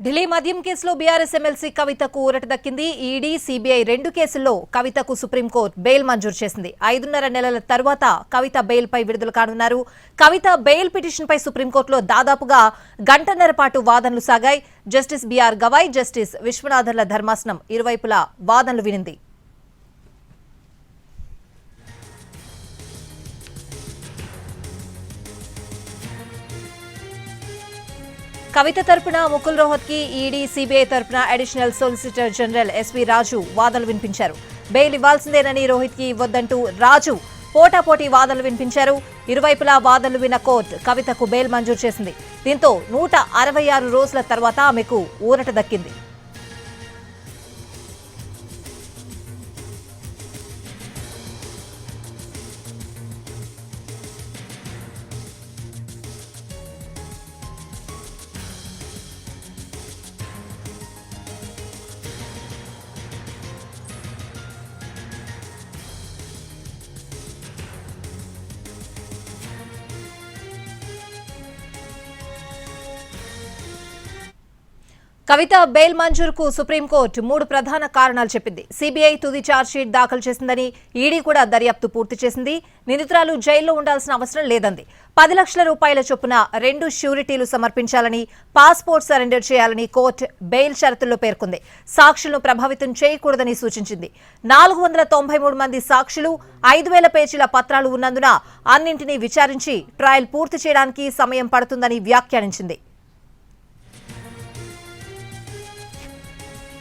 ఢిల్లీ మద్యం కేసులో BRS MLC కవితకు ఊరట దక్కింది. ఈడీ, సీబీఐ 2 కేసుల్లో కవితకు సుప్రీంకోర్టు బెయిల్ మంజూరు చేసింది. 5.5 నెలల తర్వాత కవిత బెయిల్పై విడుదల కానున్నారు. కవిత బెయిల్ పిటిషన్పై సుప్రీంకోర్టులో దాదాపుగా గంటన్నర పాటు వాదనలు సాగాయి. జస్టిస్ బీఆర్ గవాయ్, జస్టిస్ విశ్వనాథన్ల ధర్మాసనం ఇరువైపులా వాదనలు వినింది. కవిత తరపున ముకుల్ రోహత్కి, ఈడీ, సీబీఐ తరపున అడిషనల్ సొలిసిటర్ జనరల్ ఎస్వి రాజు వాదనలు వినిపించారు. బెయిల్ ఇవ్వాల్సిందేనని రోహిత్కి ఇవ్వొద్దంటూ రాజు పోటాపోటీ వాదనలు వినిపించారు. ఇరువైపులా వాదనలు విన్న కోర్టు కవితకు బెయిల్ మంజూరు చేసింది. దీంతో 166 రోజుల తర్వాత ఆమెకు ఊరట దక్కింది. కవిత బెయిల్ మంజూరుకు సుప్రీంకోర్టు 3 ప్రధాన కారణాలు చెప్పింది. సీబీఐ తుది ఛార్జ్షీట్ దాఖలు చేసిందని, ఈడీ కూడా దర్యాప్తు పూర్తి చేసింది. నిందితురాలు జైల్లో ఉండాల్సిన అవసరం లేదంది. 10 లక్షల రూపాయల చొప్పున 2 ష్యూరిటీలు సమర్పించాలని, పాస్పోర్ట్ సరెండర్ చేయాలని కోర్టు బెయిల్ షరతుల్లో పేర్కొంది. సాక్షులను ప్రభావితం చేయకూడదని సూచించింది. 493 మంది సాక్షులు, 5,000 పేజీల పత్రాలు ఉన్నందున అన్నింటినీ విచారించి ట్రయల్ పూర్తి చేయడానికి సమయం పడుతుందని వ్యాఖ్యానించింది.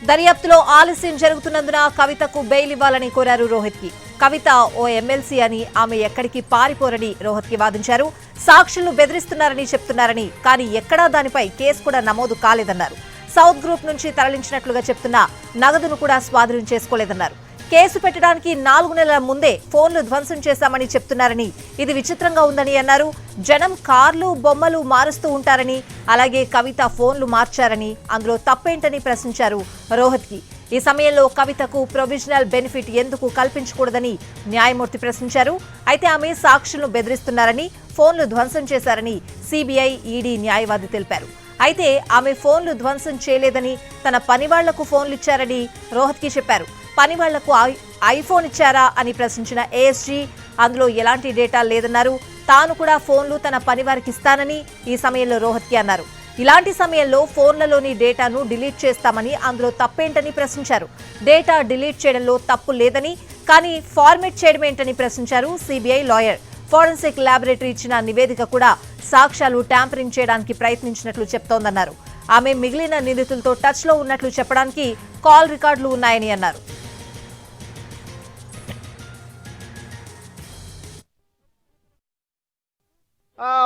దర్యాప్తులో ఆలస్యం జరుగుతున్నందున కవితకు బెయిల్ ఇవ్వాలని కోరారు రోహిత్కి. కవిత ఓ ఎమ్మెల్సీ అని, ఆమె ఎక్కడికి పారిపోరని రోహిత్కి వాదించారు. సాక్షులను బెదిరిస్తున్నారని చెప్తున్నారని, కానీ ఎక్కడా దానిపై కేసు కూడా నమోదు కాలేదన్నారు. సౌత్ గ్రూప్ నుంచి తరలించినట్లుగా చెప్తున్న నగదును కూడా స్వాధీనం చేసుకోలేదన్నారు. కేసు పెట్టడానికి 4 నెలల ముందే ఫోన్లు ధ్వంసం చేశామని చెప్తున్నారని, ఇది విచిత్రంగా ఉందని అన్నారు. జనం కార్లు, బొమ్మలు మారుస్తూ ఉంటారని, అలాగే కవిత ఫోన్లు మార్చారని, అందులో తప్పేంటని ప్రశ్నించారు రోహిత్కి. ఈ సమయంలో కవితకు ప్రొవిజనల్ బెనిఫిట్ ఎందుకు కల్పించకూడదని న్యాయమూర్తి ప్రశ్నించారు. అయితే ఆమె సాక్షులను బెదిరిస్తున్నారని, ఫోన్లు ధ్వంసం చేశారని సీబీఐ, ఈడీ న్యాయవాది తెలిపారు. అయితే ఆమె ఫోన్లు ధ్వంసం చేయలేదని, తన పనివాళ్లకు ఫోన్లు ఇచ్చారని రోహిత్కి చెప్పారు. పనివాళ్లకు ఐఫోన్ ఇచ్చారా అని ప్రశ్నించిన ఏఎస్జీ, అందులో ఎలాంటి డేటా లేదన్నారు. తాను కూడా ఫోన్లు తన పనివారికి ఇస్తానని ఈ సమయంలో రోహిత్కి అన్నారు. ఇలాంటి సమయంలో ఫోన్లలోని డేటాను డిలీట్ చేస్తామని, అందులో తప్పేంటని ప్రశ్నించారు. డేటా డిలీట్ చేయడంలో తప్పు లేదని, కానీ ఫార్మేట్ చేయడమేంటని ప్రశ్నించారు సీబీఐ లాయర్. ఫోరెన్సిక్ ల్యాబొరేటరీ ఇచ్చిన నివేదిక కూడా సాక్ష్యాలు ట్యాంపరింగ్ చేయడానికి ప్రయత్నించినట్లు చెప్తోందన్నారు. ఆమె మిగిలిన నిందితులతో టచ్లో ఉన్నట్లు చెప్పడానికి కాల్ రికార్డులు ఉన్నాయని అన్నారు.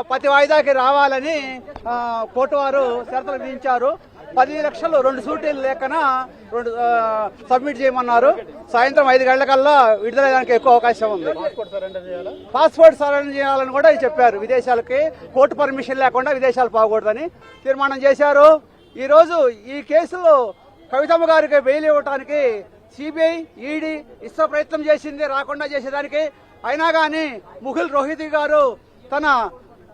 ప్రతి వాయిదాకి రావాలని కోర్టు వారు షరతులు విధించారు. 10 లక్షలు 2 సూటీలు లేకన 2 సబ్మిట్ చేయమన్నారు. సాయంత్రం 5 గంటలకల్లా విడుదలయ్యడానికి ఎక్కువ అవకాశం ఉంది. పాస్పోర్ట్ సరెండర్ చేయాలని కూడా చెప్పారు. విదేశాలకి కోర్టు పర్మిషన్ లేకుండా విదేశాలు పోకూడదని తీర్మానం చేశారు. ఈ రోజు ఈ కేసులో కవితమ్మ గారికి బెయిల్ ఇవ్వడానికి సిబిఐ, ఈడీ ఇష్ట ప్రయత్నం చేసింది రాకుండా చేసేదానికి. అయినా కానీ ముకుల్ రోహిత్ గారు తన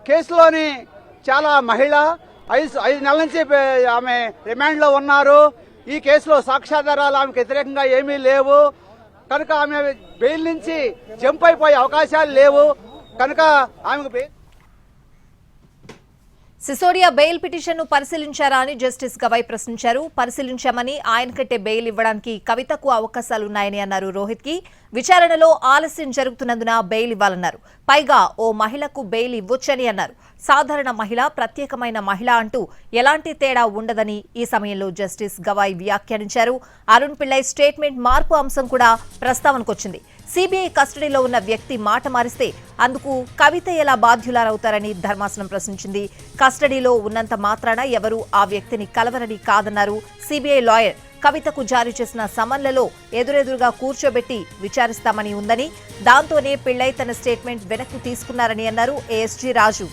కేసులోని చాలా మహిళ 5 నెలల నుంచి ఆమె రిమాండ్లో ఉన్నారు. ఈ కేసులో సాక్ష్యాధారాలు ఆమెకు వ్యతిరేకంగా ఏమీ లేవు కనుక ఆమె బెయిల్ నుంచి జంప్ అయిపోయే అవకాశాలు లేవు కనుక ఆమెకు సిసోడియా బెయిల్ పిటిషన్ను పరిశీలించారా అని జస్టిస్ గవాయ్ ప్రశ్నించారు. పరిశీలించామని, ఆయన కంటే బెయిల్ ఇవ్వడానికి కవితకు అవకాశాలున్నాయని అన్నారు రోహిత్కి. విచారణలో ఆలస్యం జరుగుతున్నందున బెయిల్ ఇవ్వాలన్నారు. పైగా ఓ మహిళకు బెయిల్ ఇవ్వొచ్చని అన్నారు. సాధారణ మహిళ, ప్రత్యేకమైన మహిళ అంటూ ఎలాంటి తేడా ఉండదని ఈ సమయంలో జస్టిస్ గవాయ్ వ్యాఖ్యానించారు. అరుణ్ పిల్లై స్టేట్మెంట్ మార్పు అంశం కూడా ప్రస్తావనకొచ్చింది. సీబీఐ కస్టడీలో ఉన్న వ్యక్తి మాట మారిస్తే అందుకు కవిత ఎలా బాధ్యులారవుతారని ధర్మాసనం ప్రశ్నించింది. కస్టడీలో ఉన్నంత మాత్రాన ఎవరూ ఆ వ్యక్తిని కలవరని కాదన్నారు సీబీఐ లాయర్. కవితకు జారీ చేసిన సమన్లలో ఎదురెదురుగా కూర్చోబెట్టి విచారిస్తామని ఉందని, దాంతోనే పిళ్ళై తన స్టేట్మెంట్ వెనక్కు తీసుకున్నారని అన్నారు ఏఎస్జీ రాజు.